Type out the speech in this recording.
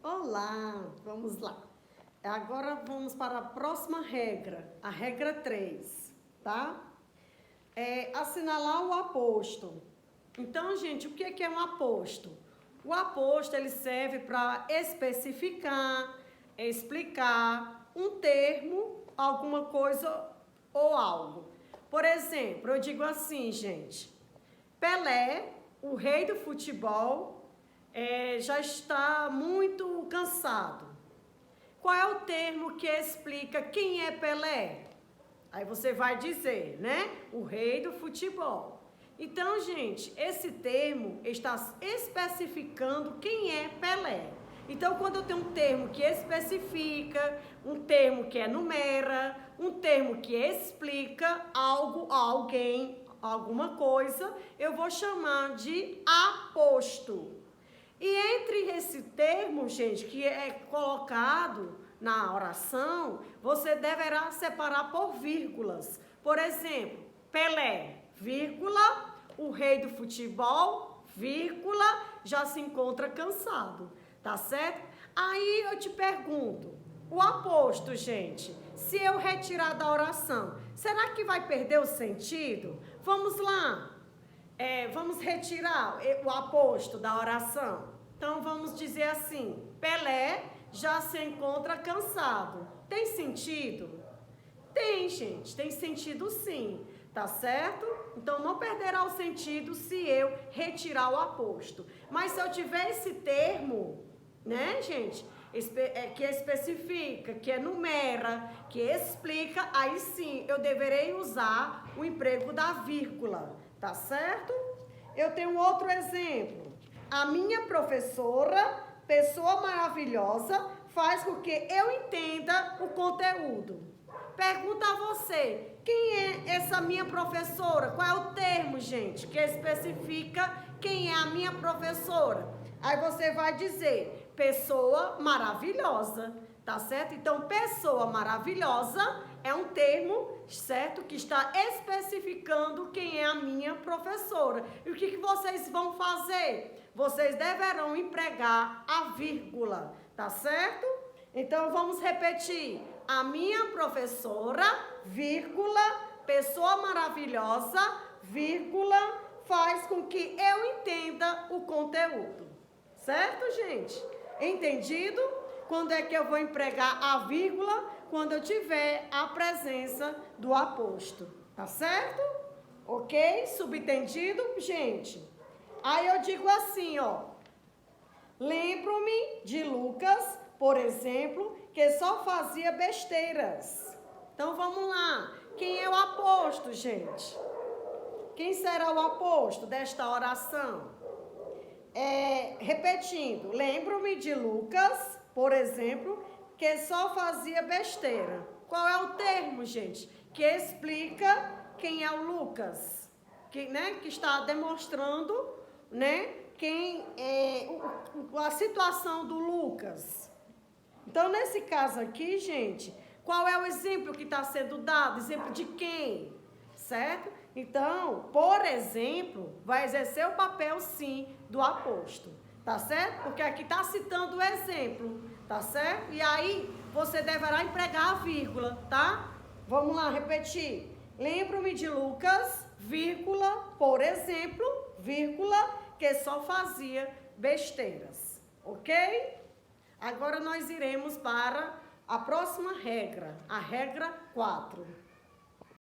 Olá, vamos lá. Agora vamos para a próxima regra, a regra 3, tá? Assinalar o aposto. Então, gente, o que é um aposto? O aposto, ele serve para especificar, explicar um termo, alguma coisa ou algo. Por exemplo, eu digo assim, gente, Pelé, o rei do futebol, já está muito cansado. Qual é o termo que explica quem é Pelé? Aí você vai dizer, né? O rei do futebol. Então, gente, esse termo está especificando quem é Pelé. Então, quando eu tenho um termo que especifica, um termo que enumera, um termo que explica algo, alguém, alguma coisa, eu vou chamar de aposto. E entre esse termo, gente, que é colocado na oração, você deverá separar por vírgulas. Por exemplo, Pelé, vírgula, o rei do futebol, vírgula, já se encontra cansado, tá certo? Aí eu te pergunto, o aposto, gente, se eu retirar da oração, será que vai perder o sentido? Vamos lá. Vamos retirar o aposto da oração. Então, vamos dizer assim, Pelé já se encontra cansado. Tem sentido? Tem, gente, tem sentido sim, tá certo? Então, não perderá o sentido se eu retirar o aposto. Mas se eu tiver esse termo, né, gente, que especifica, que enumera, que explica, aí sim eu deverei usar o emprego da vírgula. Tá certo? Eu tenho outro exemplo. A minha professora, pessoa maravilhosa, faz com que eu entenda o conteúdo. Pergunta a você, quem é essa minha professora? Qual é o termo, gente, que especifica quem é a minha professora? Aí você vai dizer, pessoa maravilhosa, tá certo? Então, pessoa maravilhosa é um termo, certo, que está especificando quem é a minha professora. E o que vocês vão fazer? Vocês deverão empregar a vírgula, tá certo? Então, vamos repetir. A minha professora, vírgula, pessoa maravilhosa, vírgula, faz com que eu entenda o conteúdo. Certo, gente? Entendido? Quando é que eu vou empregar a vírgula? Quando eu tiver a presença do aposto. Tá certo? Ok? Subentendido? Gente, aí eu digo assim, ó. Lembro-me de Lucas, por exemplo, que só fazia besteiras. Então, vamos lá. Quem é o aposto, gente? Quem será o aposto desta oração? Repetindo, lembro-me de Lucas, por exemplo, que só fazia besteira. Qual é o termo, gente, que explica quem é o Lucas? Que está demonstrando, né, a situação do Lucas. Então, nesse caso aqui, gente, qual é o exemplo que está sendo dado? Exemplo de quem? Certo? Então, por exemplo, vai exercer o papel, sim, do aposto. Tá certo? Porque aqui está citando o exemplo. Tá certo? E aí, você deverá empregar a vírgula, tá? Vamos lá, repetir. Lembro-me de Lucas, vírgula, por exemplo, vírgula, que só fazia besteiras. Ok? Agora nós iremos para a próxima regra, a regra 4.